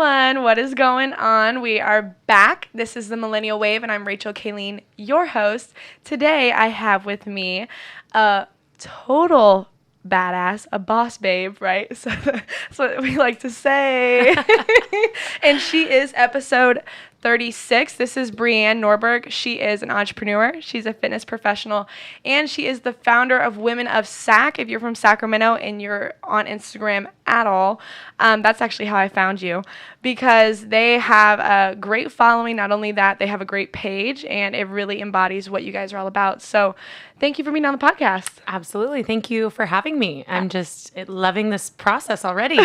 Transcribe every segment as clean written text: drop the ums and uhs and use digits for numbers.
everyone. What is going on? We are back. This is the Millennial Wave, and I'm Rachel Kayleen, your host. Today, I have with me a total badass, a boss babe, right? So that's what we like to say. And she is episode 36. This is Brianne Norberg. She is an entrepreneur. She's a fitness professional, and she is the founder of Women of Sac. If you're from Sacramento and you're on Instagram at all, that's actually how I found you, because they have a great following. Not only that, they have a great page, and it really embodies what you guys are all about. So thank you for being on the podcast. Absolutely. Thank you for having me. I'm just loving this process already.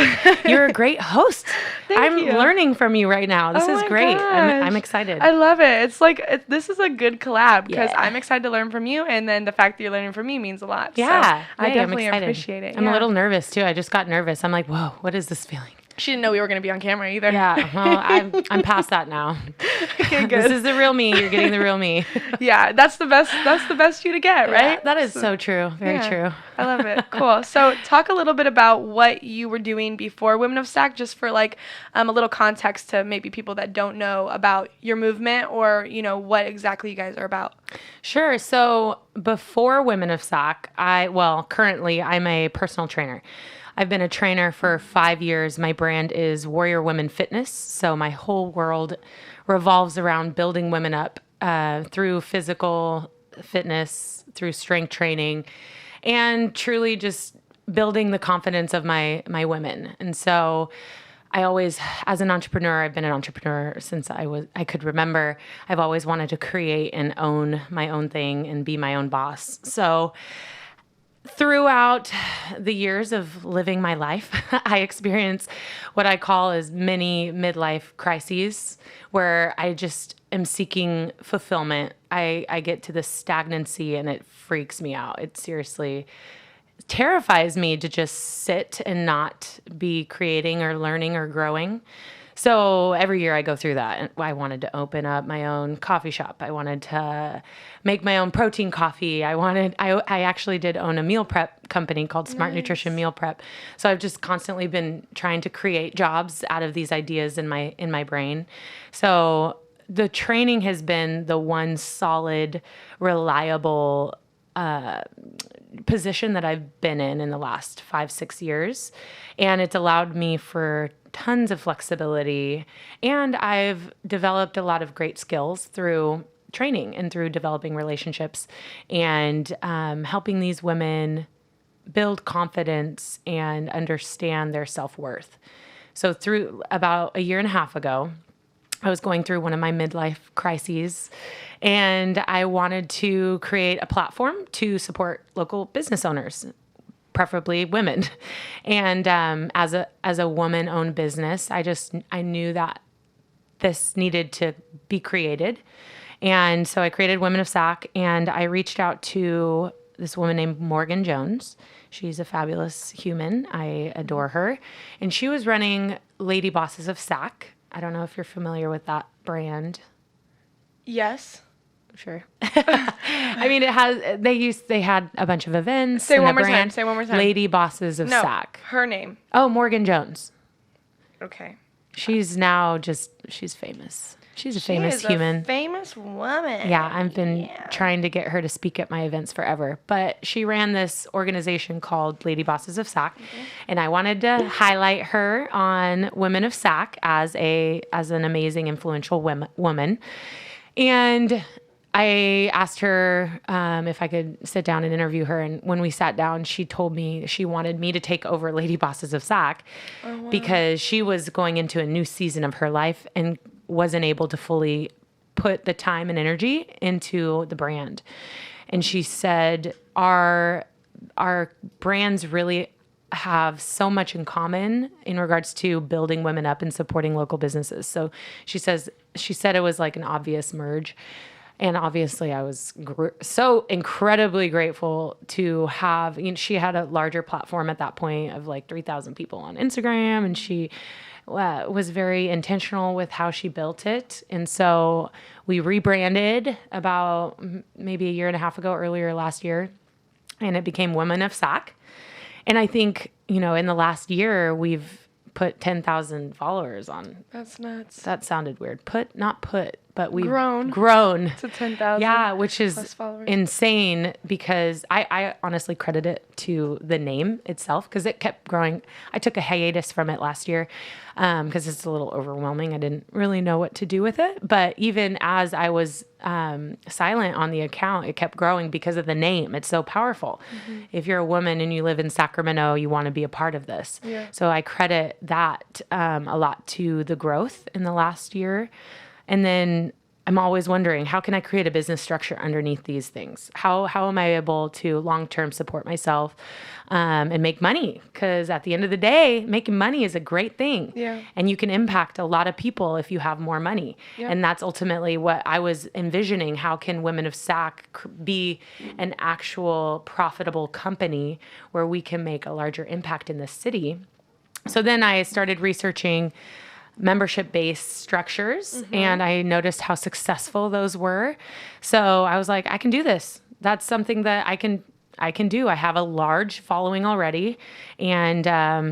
You're a great host. I'm learning from you right now. This is great. I'm excited. I love it. It's like, this is a good collab, because I'm excited to learn from you. And then the fact that you're learning from me means a lot. Yeah. So I definitely appreciate it. I'm a little nervous too. I just got nervous. I'm like, whoa, what is this feeling? She didn't know we were going to be on camera either. Yeah, well, I'm past that now. Okay, good. This is the real me. You're getting the real me. Yeah, that's the best you to get, right? Yeah, that is so true. Very true. I love it. Cool. So talk a little bit about what you were doing before Women of Sac, just for like a little context to maybe people that don't know about your movement, or, you know, what exactly you guys are about. Sure. So before Women of Sac, currently I'm a personal trainer. I've been a trainer for 5 years. My brand is Warrior Women Fitness. So my whole world revolves around building women up through physical fitness, through strength training, and truly just building the confidence of my women. And so I always, as an entrepreneur, I've been an entrepreneur since I could remember. I've always wanted to create and own my own thing and be my own boss. So throughout the years of living my life, I experience what I call as many midlife crises, where I just am seeking fulfillment. I get to this stagnancy and it freaks me out. It seriously terrifies me to just sit and not be creating or learning or growing. So every year I go through that. I wanted to open up my own coffee shop. I wanted to make my own protein coffee. I actually did own a meal prep company called Smart Nutrition Meal Prep. So I've just constantly been trying to create jobs out of these ideas in my brain. So the training has been the one solid, reliable position that I've been in the last 5-6 years. And it's allowed me for tons of flexibility. And I've developed a lot of great skills through training and through developing relationships and helping these women build confidence and understand their self-worth. So through about a year and a half ago, I was going through one of my midlife crises, and I wanted to create a platform to support local business owners, preferably women. And as a woman-owned business, I knew that this needed to be created. And so I created Women of Sac, and I reached out to this woman named Morgan Jones. She's a fabulous human. I adore her. And she was running Lady Bosses of Sac. I don't know if you're familiar with that brand. Yes. Sure. I mean, they had a bunch of events. Say one more time. Lady Bosses of Sac. Her name. Oh, Morgan Jones. Okay. She's famous. She's a famous human. A famous woman. Yeah, I've been trying to get her to speak at my events forever. But she ran this organization called Lady Bosses of Sac, and I wanted to highlight her on Women of Sac as an amazing, influential woman. And I asked her if I could sit down and interview her. And when we sat down, she told me she wanted me to take over Lady Bosses of Sac because she was going into a new season of her life and wasn't able to fully put the time and energy into the brand. And she said, our brands really have so much in common in regards to building women up and supporting local businesses. So she said it was like an obvious merge. And obviously I was so incredibly grateful to have, she had a larger platform at that point of like 3,000 people on Instagram, and she was very intentional with how she built it. And so we rebranded about maybe a year and a half ago, earlier last year, and it became Women of Sac. And I think, in the last year, we've put 10,000 followers on. That's nuts. That sounded weird. Not put, but we've grown to 10,000. Yeah, which is followers. insane because I honestly credit it to the name itself because it kept growing. I took a hiatus from it last year because it's a little overwhelming. I didn't really know what to do with it. But even as I was silent on the account, it kept growing because of the name. It's so powerful. Mm-hmm. If you're a woman and you live in Sacramento, you want to be a part of this. Yeah. So I credit that a lot to the growth in the last year. And then I'm always wondering, how can I create a business structure underneath these things? How am I able to long-term support myself and make money? Because at the end of the day, making money is a great thing. Yeah. And you can impact a lot of people if you have more money. Yep. And that's ultimately what I was envisioning. How can Women of Sac be an actual profitable company where we can make a larger impact in the city? So then I started researching membership-based structures, and I noticed how successful those were. So I was like, I can do this. That's something that I can do. I have a large following already, and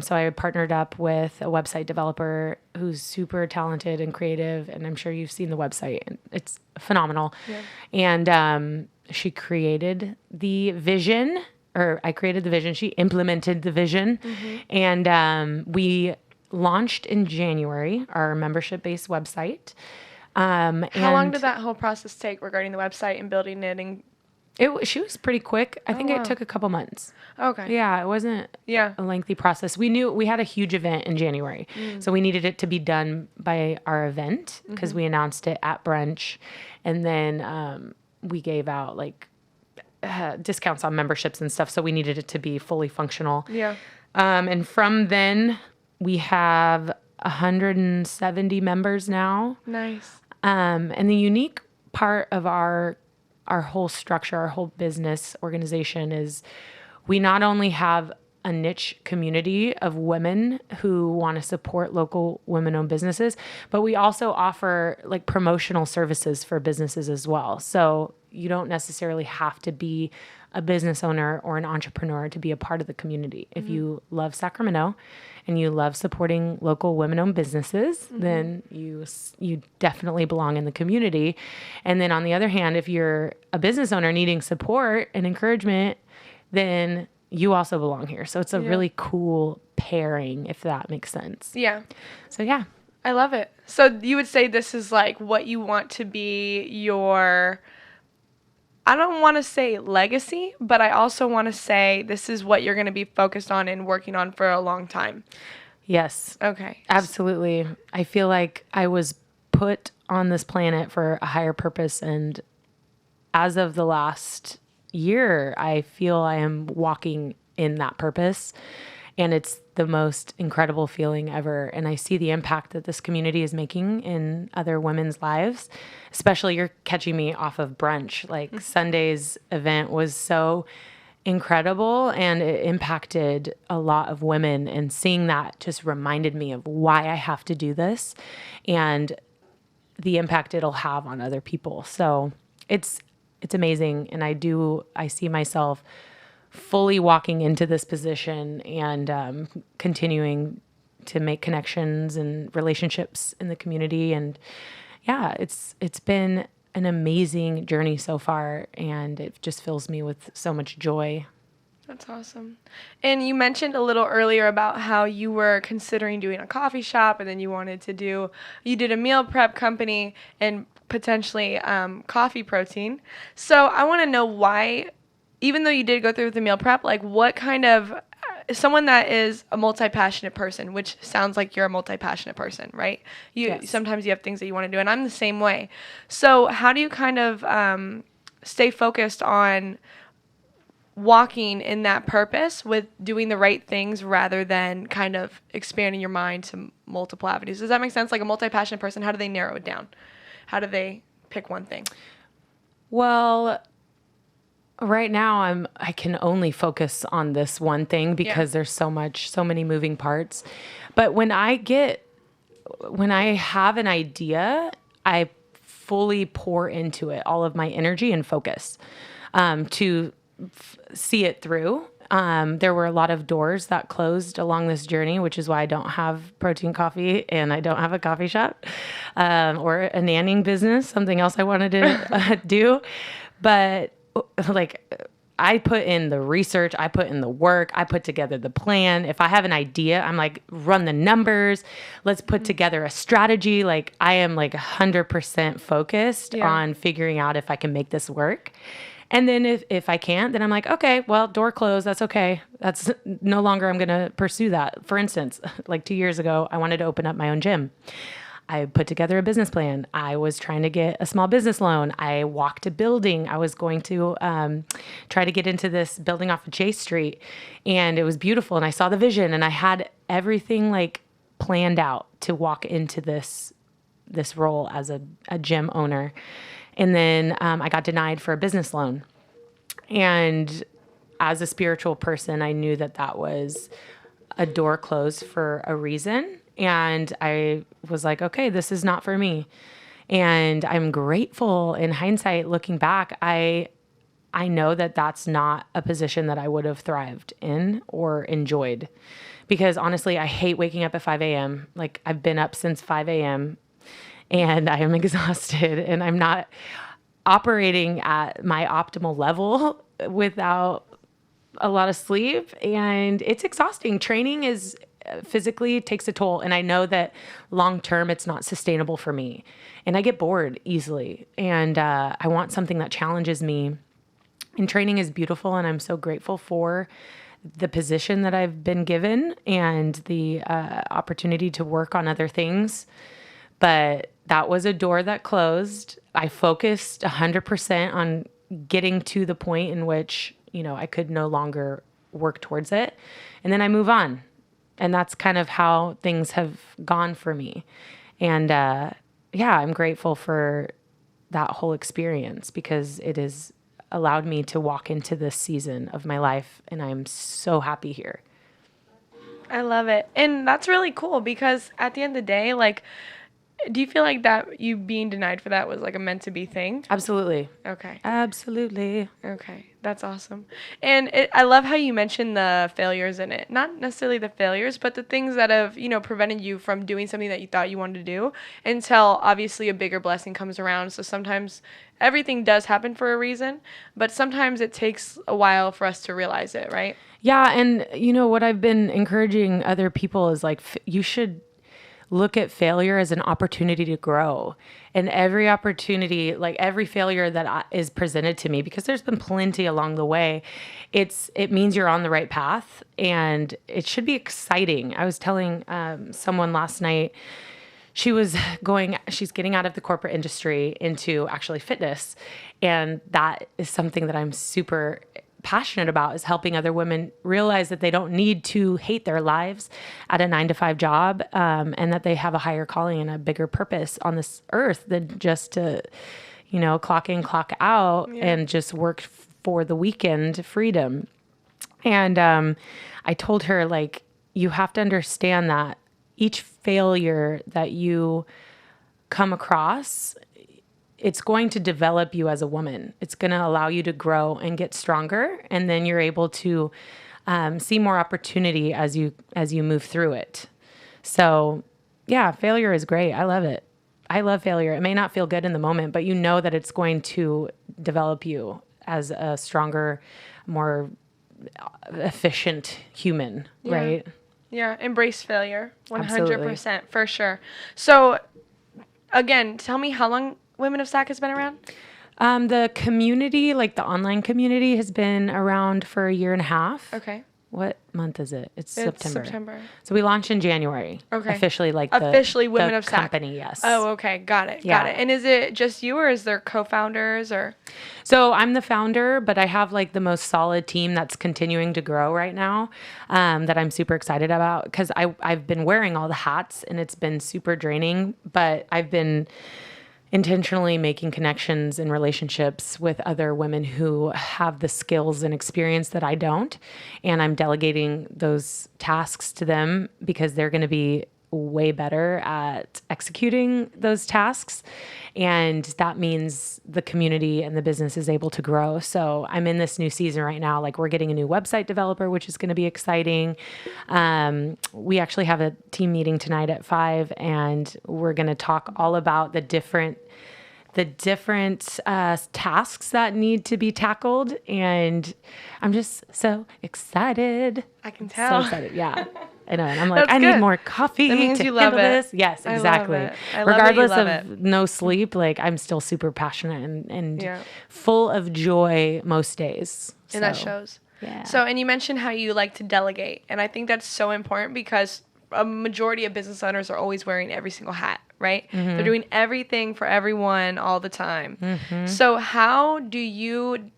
so I partnered up with a website developer who's super talented and creative, and I'm sure you've seen the website. It's phenomenal. Yeah. And she created the vision, or I created the vision. She implemented the vision, and we launched in January, our membership-based website. How long did that whole process take regarding the website and building it? And she was pretty quick. I think it took a couple months. Okay. Yeah, it wasn't a lengthy process. We knew we had a huge event in January, so we needed it to be done by our event because we announced it at brunch, and then we gave out like discounts on memberships and stuff. So we needed it to be fully functional. Yeah. And from then, we have 170 members now. Nice. And the unique part of our whole structure, our whole business organization is we not only have a niche community of women who want to support local women-owned businesses, but we also offer like promotional services for businesses as well. So you don't necessarily have to be a business owner or an entrepreneur to be a part of the community. If you love Sacramento and you love supporting local women-owned businesses, then you definitely belong in the community. And then on the other hand, if you're a business owner needing support and encouragement, then you also belong here. So it's a really cool pairing, if that makes sense. Yeah. So yeah. I love it. So you would say this is like what you want to be your, I don't want to say legacy, but I also want to say this is what you're going to be focused on and working on for a long time. Yes. Okay. Absolutely. I feel like I was put on this planet for a higher purpose. And as of the last year, I feel I am walking in that purpose. And it's the most incredible feeling ever. And I see the impact that this community is making in other women's lives. Especially, you're catching me off of brunch. Like Sunday's event was so incredible and it impacted a lot of women. And seeing that just reminded me of why I have to do this and the impact it'll have on other people. So it's amazing. And I see myself fully walking into this position and continuing to make connections and relationships in the community. And yeah, it's been an amazing journey so far, and it just fills me with so much joy. That's awesome. And you mentioned a little earlier about how you were considering doing a coffee shop, and then you did a meal prep company and potentially coffee protein. So I want to know why, even though you did go through with the meal prep, like what kind of, someone that is a multi-passionate person, which sounds like you're a multi-passionate person, right? Yes. Sometimes you have things that you want to do, and I'm the same way. So how do you kind of stay focused on walking in that purpose with doing the right things rather than kind of expanding your mind to multiple avenues? Does that make sense? Like a multi-passionate person, how do they narrow it down? How do they pick one thing? Well, right now I can only focus on this one thing because there's so many moving parts. But when I have an idea, I fully pour into it all of my energy and focus to see it through. There were a lot of doors that closed along this journey, which is why I don't have protein coffee and I don't have a coffee shop or a nannying business, something else I wanted to do. But like, I put in the research, I put in the work, I put together the plan. If I have an idea, I'm like, run the numbers. Let's put together a strategy. Like, I am like 100% focused on figuring out if I can make this work. And then if I can't, then I'm like, okay, well, door closed. That's okay. That's no longer, I'm going to pursue that. For instance, like 2 years ago, I wanted to open up my own gym. I put together a business plan. I was trying to get a small business loan. I walked a building. I was going to try to get into this building off of Chase Street, and it was beautiful. And I saw the vision, and I had everything like planned out to walk into this role as a gym owner. And then I got denied for a business loan. And as a spiritual person, I knew that was a door closed for a reason. And I was like, okay, this is not for me. And I'm grateful in hindsight, looking back, I know that that's not a position that I would have thrived in or enjoyed. Because honestly, I hate waking up at 5 a.m. Like, I've been up since 5 a.m. and I am exhausted and I'm not operating at my optimal level without a lot of sleep. And it's exhausting. Training is physically takes a toll. And I know that long-term, it's not sustainable for me. And I get bored easily. And I want something that challenges me. And training is beautiful. And I'm so grateful for the position that I've been given and the opportunity to work on other things. But that was a door that closed. I focused 100% on getting to the point in which, I could no longer work towards it. And then I move on. And that's kind of how things have gone for me. And I'm grateful for that whole experience because it has allowed me to walk into this season of my life. And I'm so happy here. I love it. And that's really cool because at the end of the day, like, do you feel like that you being denied for that was like a meant to be thing? Absolutely. Okay. Absolutely. Okay. That's awesome. And I love how you mentioned the failures in it. Not necessarily the failures, but the things that have, prevented you from doing something that you thought you wanted to do until obviously a bigger blessing comes around. So sometimes everything does happen for a reason, but sometimes it takes a while for us to realize it, right? Yeah. And what I've been encouraging other people is like, you should look at failure as an opportunity to grow. And every opportunity, like every failure that is presented to me, because there's been plenty along the way, it means you're on the right path and it should be exciting. I was telling someone last night, she's getting out of the corporate industry into actually fitness. And that is something that I'm super passionate about, is helping other women realize that they don't need to hate their lives at a 9-to-5 job, and that they have a higher calling and a bigger purpose on this earth than just to, clock in, clock out, and just work for the weekend freedom. And I told her, like, you have to understand that each failure that you come across, it's going to develop you as a woman. It's going to allow you to grow and get stronger. And then you're able to see more opportunity as you move through it. So yeah, failure is great. I love it. I love failure. It may not feel good in the moment, but you know that it's going to develop you as a stronger, more efficient human, right? Yeah. Embrace failure. 100%. Absolutely. For sure. So again, tell me how long Women of Sac has been around? The community, like the online community, has been around for 1.5 years. Okay. What month is it? It's September. So we launched in January. Okay. Officially, Women of Sac company, yes. Oh, okay. Got it. And is it just you, or is there co-founders, or? So I'm the founder, but I have like the most solid team that's continuing to grow right now, that I'm super excited about, because I've been wearing all the hats and it's been super draining, but I've been intentionally making connections and relationships with other women who have the skills and experience that I don't. And I'm delegating those tasks to them because they're going to be way better at executing those tasks. And that means the community and the business is able to grow. So I'm in this new season right now. Like, we're getting a new website developer, which is going to be exciting. We actually have a team meeting tonight at 5, and we're going to talk all about the different tasks that need to be tackled. And I'm just so excited. I can tell. So excited. Yeah. I know. And I'm like, That's I good. need more coffee That means to you love handle it. this. Yes, I love exactly. it. I love that you Regardless love of it. no sleep, like, I'm still super passionate and Yeah. full of joy most days. And that So, shows. Yeah. So, and you mentioned how you like to delegate. And I think that's so important because a majority of business owners are always wearing every single hat, right? They're doing everything for everyone all the time. So how do you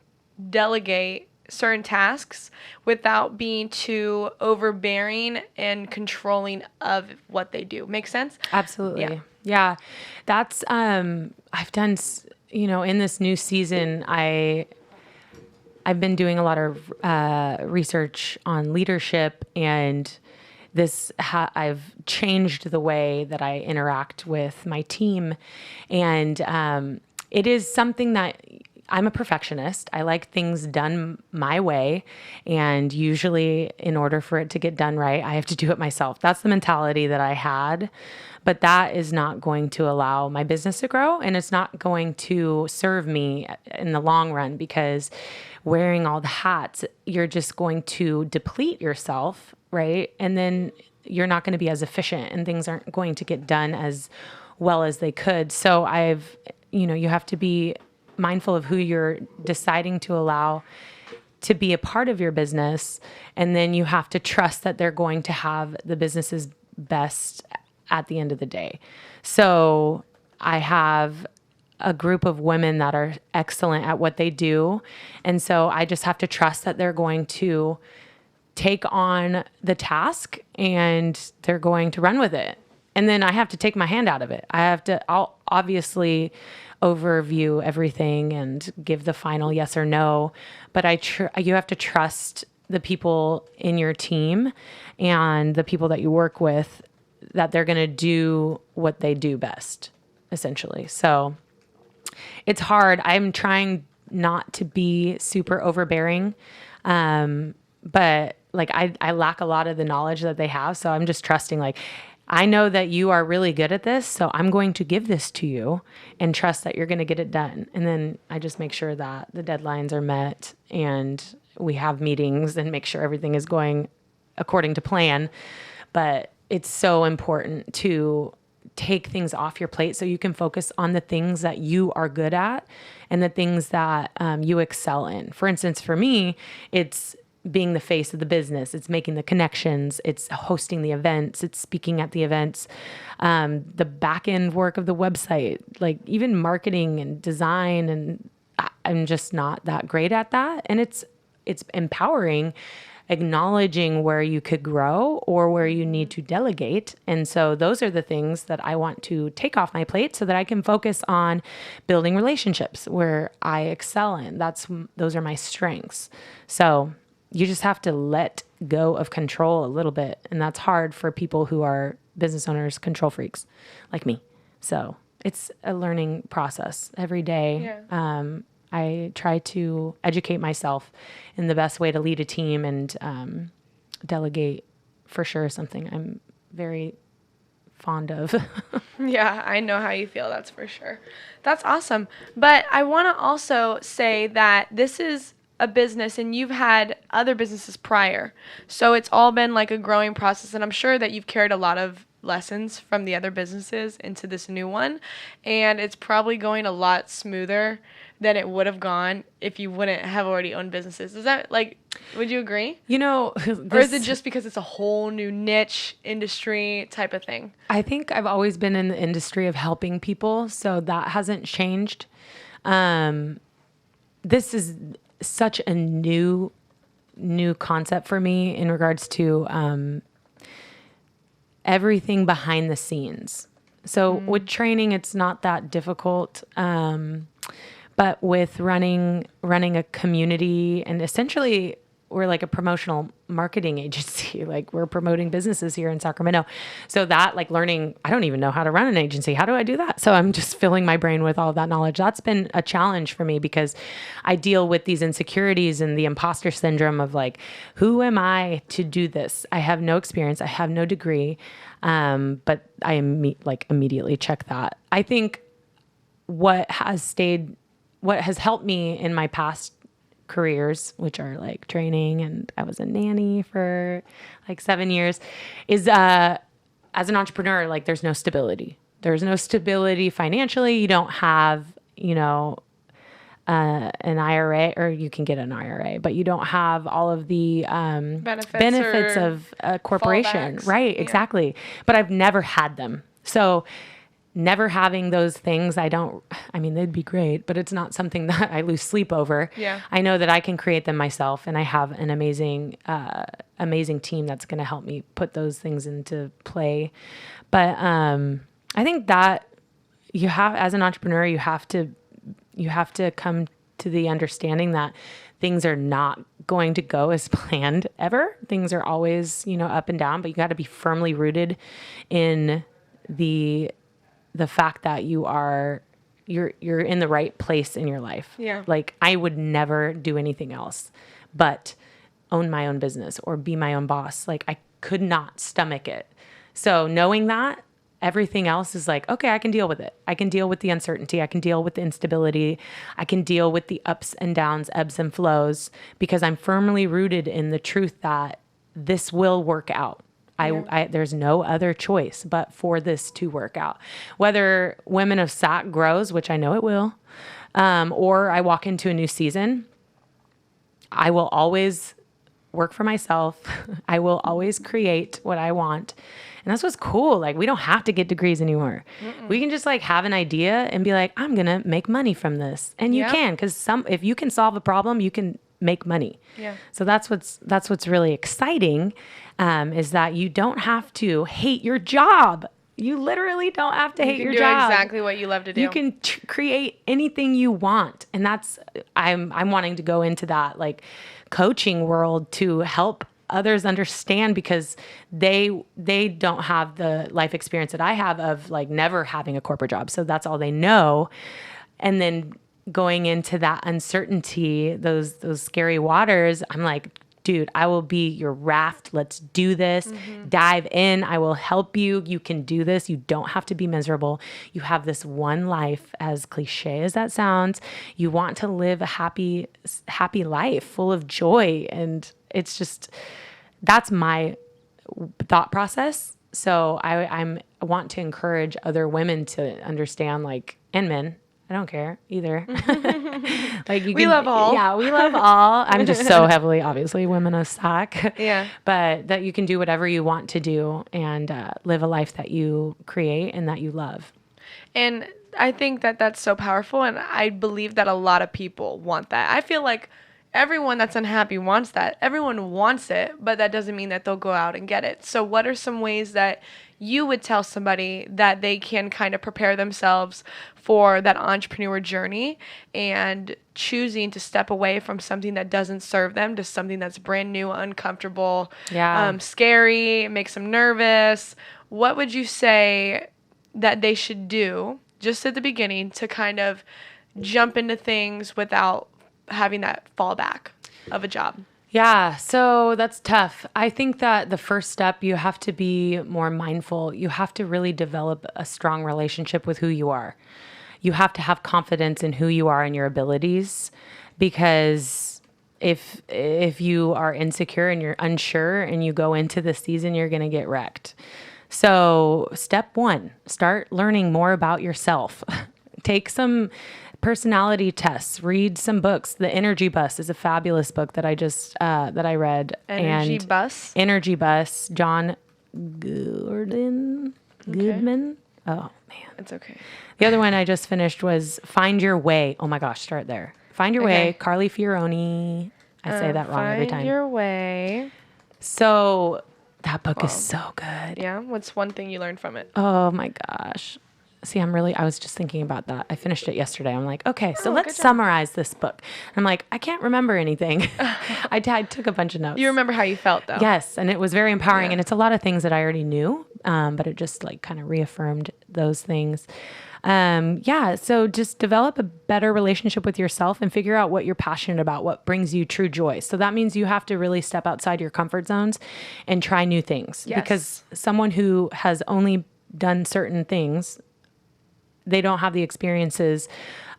delegate certain tasks without being too overbearing and controlling of what they do? Make sense? Absolutely. Yeah. That's, I've done, in this new season, I've been doing a lot of research on leadership, and I've changed the way that I interact with my team. And it is something that I'm a perfectionist. I like things done my way. And usually, in order for it to get done right, I have to do it myself. That's the mentality that I had. But that is not going to allow my business to grow, and it's not going to serve me in the long run, because wearing all the hats, you're just going to deplete yourself, right? And then you're not going to be as efficient, and things aren't going to get done as well as they could. So you have to be mindful of who you're deciding to allow to be a part of your business. And then you have to trust that they're going to have the business's best at the end of the day. So I have a group of women that are excellent at what they do. And so I just have to trust that they're going to take on the task and they're going to run with it. And then I have to take my hand out of it. I'll obviously overview everything and give the final yes or no, but you have to trust the people in your team and the people that you work with, that they're going to do what they do best, essentially. So it's hard. I'm trying not to be super overbearing. But like, I lack a lot of the knowledge that they have. So I'm just trusting, like, I know that you are really good at this, so I'm going to give this to you and trust that you're going to get it done. And then I just make sure that the deadlines are met and we have meetings and make sure everything is going according to plan. But it's so important to take things off your plate so you can focus on the things that you are good at and the things that you excel in. For instance, for me, it's being the face of the business. It's making the connections. It's hosting the events. It's speaking at the events. The back end work of the website, like even marketing and design. And I'm just not that great at that. And it's empowering, acknowledging where you could grow or where you need to delegate. And so those are the things that I want to take off my plate so that I can focus on building relationships where I excel in. Those are my strengths. So you just have to let go of control a little bit. And that's hard for people who are business owners, control freaks like me. So it's a learning process every day. Yeah. I try to educate myself in the best way to lead a team, and delegate for sure is something I'm very fond of. Yeah, I know how you feel. That's for sure. That's awesome. But I want to also say that this is a business and you've had other businesses prior. So it's all been like a growing process. And I'm sure that you've carried a lot of lessons from the other businesses into this new one. And it's probably going a lot smoother than it would have gone if you wouldn't have already owned businesses. Is that would you agree? Or is it just because it's a whole new niche industry type of thing? I think I've always been in the industry of helping people, so that hasn't changed. This is such a new concept for me in regards to everything behind the scenes. So with training, it's not that difficult. But with running a community and essentially like a promotional marketing agency. Like we're promoting businesses here in Sacramento. So that like learning, I don't even know how to run an agency. How do I do that? So I'm just filling my brain with all of that knowledge. That's been a challenge for me because I deal with these insecurities and the imposter syndrome of like, who am I to do this? I have no experience. I have no degree. But I immediately check that. I think what has helped me in my past careers, which are like training, and I was a nanny for like 7 years, is as an entrepreneur, like there's no stability. There's no stability financially. You don't have, an IRA, or you can get an IRA, but you don't have all of the benefits of a corporation. Fallbacks. Right, Yeah. exactly. But I've never had them. So never having those things, they'd be great, but it's not something that I lose sleep over. Yeah. I know that I can create them myself, and I have an amazing team that's going to help me put those things into play. But I think that as an entrepreneur, you have to come to the understanding that things are not going to go as planned ever. Things are always, up and down, but you got to be firmly rooted in the fact that you're in the right place in your life. Yeah. Like I would never do anything else but own my own business or be my own boss. Like I could not stomach it. So knowing that, everything else is like, okay, I can deal with it. I can deal with the uncertainty. I can deal with the instability. I can deal with the ups and downs, ebbs and flows, because I'm firmly rooted in the truth that this will work out. There's no other choice but for this to work out. Whether Women of Sac grows, which I know it will, or I walk into a new season, I will always work for myself. I will always create what I want. And that's what's cool. Like we don't have to get degrees anymore. We can just like have an idea and be like, I'm going to make money from this. And you can, because if you can solve a problem, you can make money. Yeah. So that's what's really exciting, is that you don't have to hate your job. You literally don't have to hate your job. Do exactly what you love to do. You can create anything you want. And that's, I'm wanting to go into that like coaching world to help others understand, because they don't have the life experience that I have of like never having a corporate job. So that's all they know. And then going into that uncertainty, those scary waters, I'm like, dude, I will be your raft. Let's do this. Mm-hmm. Dive in. I will help you. You can do this. You don't have to be miserable. You have this one life, as cliche as that sounds. You want to live a happy life full of joy. And it's just, that's my thought process. So I want to encourage other women to understand, like, and men, I don't care either. Like we love all. Yeah, we love all. I'm just so heavily, obviously, Women of Sac. Yeah. But that you can do whatever you want to do and live a life that you create and that you love. And I think that that's so powerful. And I believe that a lot of people want that. I feel like everyone that's unhappy wants that. Everyone wants it, but that doesn't mean that they'll go out and get it. So what are some ways that you would tell somebody that they can kind of prepare themselves for that entrepreneur journey and choosing to step away from something that doesn't serve them to something that's brand new, uncomfortable, scary, makes them nervous? What would you say that they should do just at the beginning to kind of jump into things without having that fallback of a job? Yeah, so that's tough. I think that the first step, you have to be more mindful. You have to really develop a strong relationship with who you are. You have to have confidence in who you are and your abilities, because if you are insecure and you're unsure and you go into the season, you're going to get wrecked. So step one, start learning more about yourself. Take some personality tests, read some books. The Energy Bus is a fabulous book that I just that I read. Energy Bus, John Goodman. Oh man, it's okay. The other one I just finished was Find Your Way. Oh my gosh, start there. Find Your Way, Carly Fioroni. I say that wrong every time. Find Your Way. So that book is so good. Yeah. What's one thing you learned from it? Oh my gosh. I was just thinking about that. I finished it yesterday. I'm like, okay, so let's good job. summarize this book. I'm like, I can't remember anything. I took a bunch of notes. You remember how you felt though. Yes. And it was very empowering. Yeah. And it's a lot of things that I already knew. But it just like kind of reaffirmed those things. So just develop a better relationship with yourself and figure out what you're passionate about, what brings you true joy. So that means you have to really step outside your comfort zones and try new things. Yes. Because someone who has only done certain things, they don't have the experiences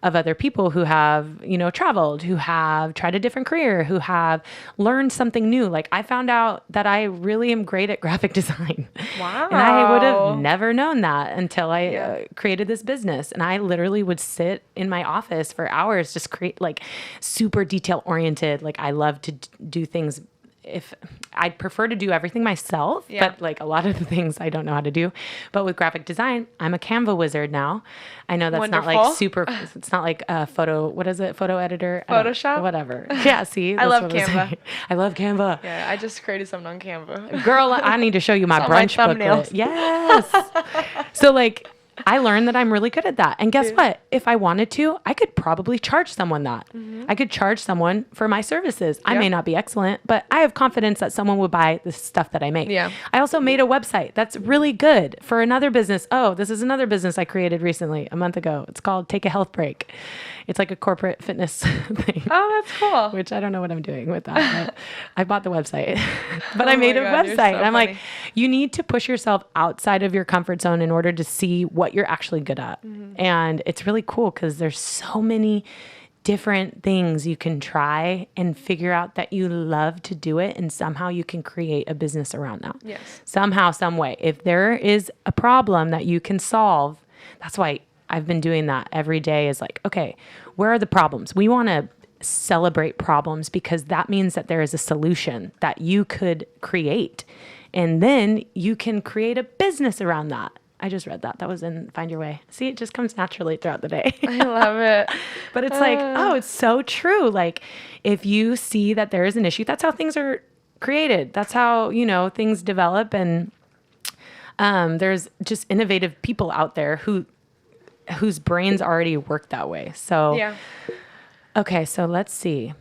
of other people who have, traveled, who have tried a different career, who have learned something new. Like I found out that I really am great at graphic design. Wow. And I would have never known that until I created this business. And I literally would sit in my office for hours, just create like super detail oriented. Like I love to do things. If I'd prefer to do everything myself, but like a lot of the things I don't know how to do. But with graphic design, I'm a Canva wizard now. I know that's not like super, it's not like a photo editor. Photoshop? Whatever. Yeah, see? I love Canva. I love Canva. Yeah, I just created something on Canva. Girl, I need to show you my brunch booklet. Yes. So like, I learned that I'm really good at that. And guess what? If I wanted to, I could probably charge someone that. Mm-hmm. I could charge someone for my services. I may not be excellent, but I have confidence that someone would buy the stuff that I make. Yeah. I also made a website that's really good for another business. Oh, this is another business I created recently, a month ago. It's called Take a Health Break. It's like a corporate fitness thing. Oh, that's cool. Which I don't know what I'm doing with that. But I bought the website, but I Oh made my a God, you're website. so And I'm like, funny. you need to push yourself outside of your comfort zone in order to see what you're actually good at. Mm-hmm. And it's really cool because there's so many different things you can try and figure out that you love to do it. And somehow you can create a business around that. Yes. Somehow, some way. If there is a problem that you can solve, that's why I've been doing that every day is like, okay, where are the problems? We want to celebrate problems because that means that there is a solution that you could create. And then you can create a business around that. I just read that. That was in Find Your Way. See, it just comes naturally throughout the day. I love it. But it's like, oh, it's so true. Like if you see that there is an issue, that's how things are created. That's how, things develop. And there's just innovative people out there whose brains already work that way. So, okay, so let's see.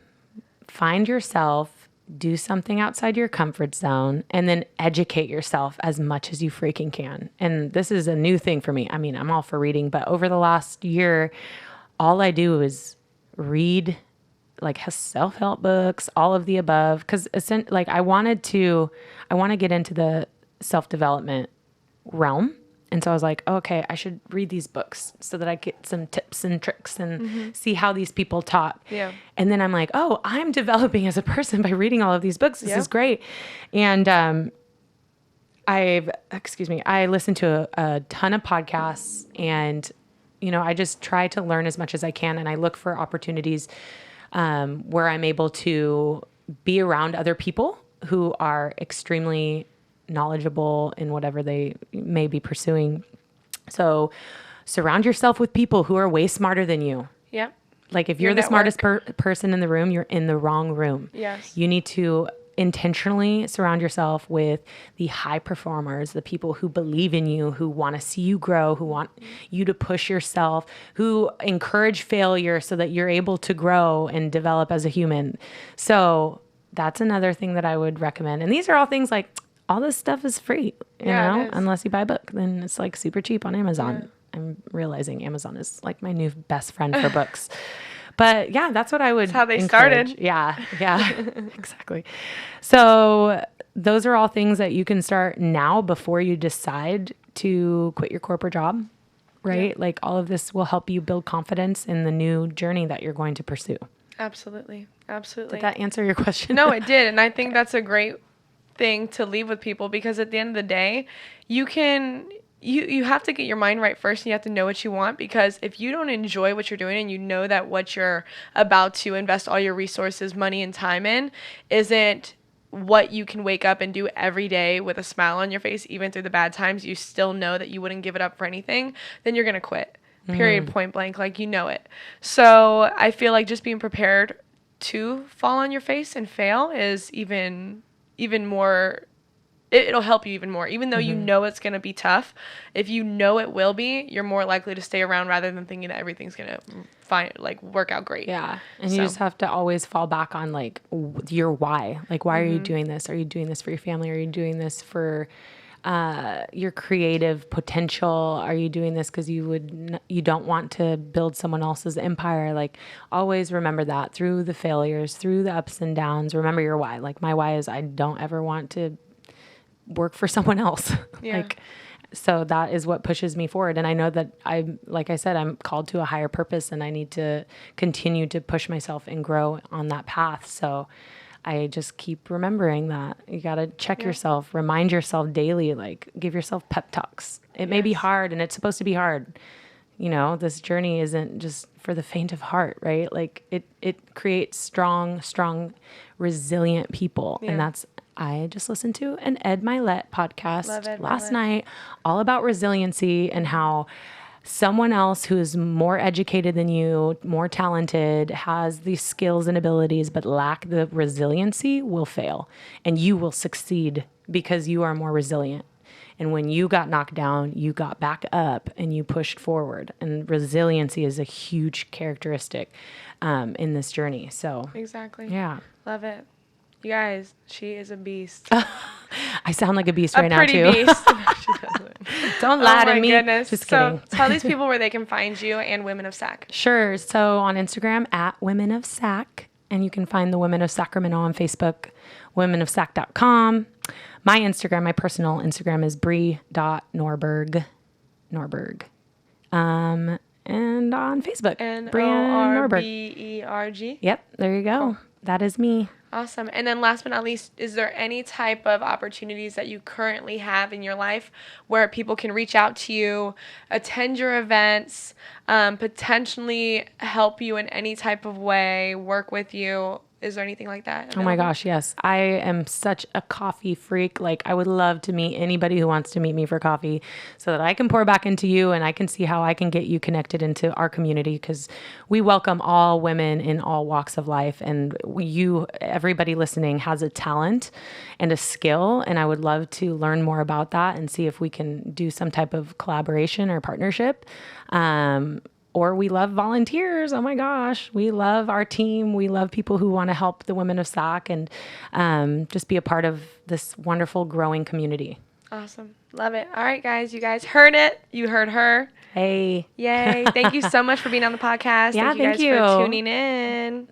Find yourself, do something outside your comfort zone, and then educate yourself as much as you freaking can. And this is a new thing for me. I mean, I'm all for reading, but over the last year, all I do is read like self-help books, all of the above. Cause like I want to get into the self-development realm. And so I was like, okay, I should read these books so that I get some tips and tricks and see how these people talk. Yeah. And then I'm like, oh, I'm developing as a person by reading all of these books. This is great. And I listen to a ton of podcasts and, I just try to learn as much as I can. And I look for opportunities where I'm able to be around other people who are extremely knowledgeable in whatever they may be pursuing. So surround yourself with people who are way smarter than you. Yeah. Like if you're the smartest person in the room, you're in the wrong room. Yes. You need to intentionally surround yourself with the high performers, the people who believe in you, who want to see you grow, who want you to push yourself, who encourage failure so that you're able to grow and develop as a human. So that's another thing that I would recommend. And these are all things like, all this stuff is free, you know, unless you buy a book, then it's like super cheap on Amazon. Yeah. I'm realizing Amazon is like my new best friend for books. But yeah, that's what I would. That's how they encourage. started. Yeah, exactly. So those are all things that you can start now before you decide to quit your corporate job, right? Yeah. Like all of this will help you build confidence in the new journey that you're going to pursue. Absolutely. Absolutely. Did that answer your question? No, it did. And I think that's a great thing to leave with people because at the end of the day, you have to get your mind right first and you have to know what you want, because if you don't enjoy what you're doing and you know that what you're about to invest all your resources, money, and time in isn't what you can wake up and do every day with a smile on your face, even through the bad times, you still know that you wouldn't give it up for anything, then you're going to quit. Period, point blank, like you know it. So I feel like just being prepared to fall on your face and fail is even more it'll help you even more. Even though you know it's going to be tough, if you know it will be, you're more likely to stay around rather than thinking that everything's going to work out great. Yeah. And you just have to always fall back on like your why. Like, why are you doing this? Are you doing this for your family? Are you doing this for your creative potential? Are you doing this because you don't want to build someone else's empire? Like, always remember that through the failures, through the ups and downs. Remember your why. Like, my why is I don't ever want to work for someone else. Yeah. So that is what pushes me forward. And I know that like I said, I'm called to a higher purpose, and I need to continue to push myself and grow on that path. So I just keep remembering that you got to check yourself, remind yourself daily, like give yourself pep talks. It may be hard, and it's supposed to be hard. You know, this journey isn't just for the faint of heart, right? Like it creates strong, resilient people. And that's, I just listened to an Ed Milet podcast last night, all about resiliency and how someone else who is more educated than you, more talented, has these skills and abilities, but lack the resiliency will fail, and you will succeed because you are more resilient. And when you got knocked down, you got back up and you pushed forward. And resiliency is a huge characteristic in this journey. So exactly. Yeah. Love it. You guys, she is a beast. I sound like a beast right now, too. A pretty beast. She doesn't. Don't lie to me. Goodness. Just kidding. So tell these people where they can find you and Women of Sac. Sure. So on Instagram, @Women of Sac. And you can find the Women of Sacramento on Facebook, womenofsac.com. My Instagram, my personal Instagram is Bri.Norberg. And on Facebook, Brianne Norberg. Norberg. Yep, there you go. Cool. That is me. Awesome. And then last but not least, is there any type of opportunities that you currently have in your life where people can reach out to you, attend your events, potentially help you in any type of way, work with you? Is there anything like that available? Oh my gosh, yes. I am such a coffee freak. Like, I would love to meet anybody who wants to meet me for coffee so that I can pour back into you and I can see how I can get you connected into our community, because we welcome all women in all walks of life. And everybody listening has a talent and a skill. And I would love to learn more about that and see if we can do some type of collaboration or partnership. Or we love volunteers. Oh my gosh. We love our team. We love people who want to help the Women of Sac and just be a part of this wonderful growing community. Awesome. Love it. All right, guys. You guys heard it. You heard her. Hey. Yay. Thank you so much for being on the podcast. Yeah, thank you guys for tuning in.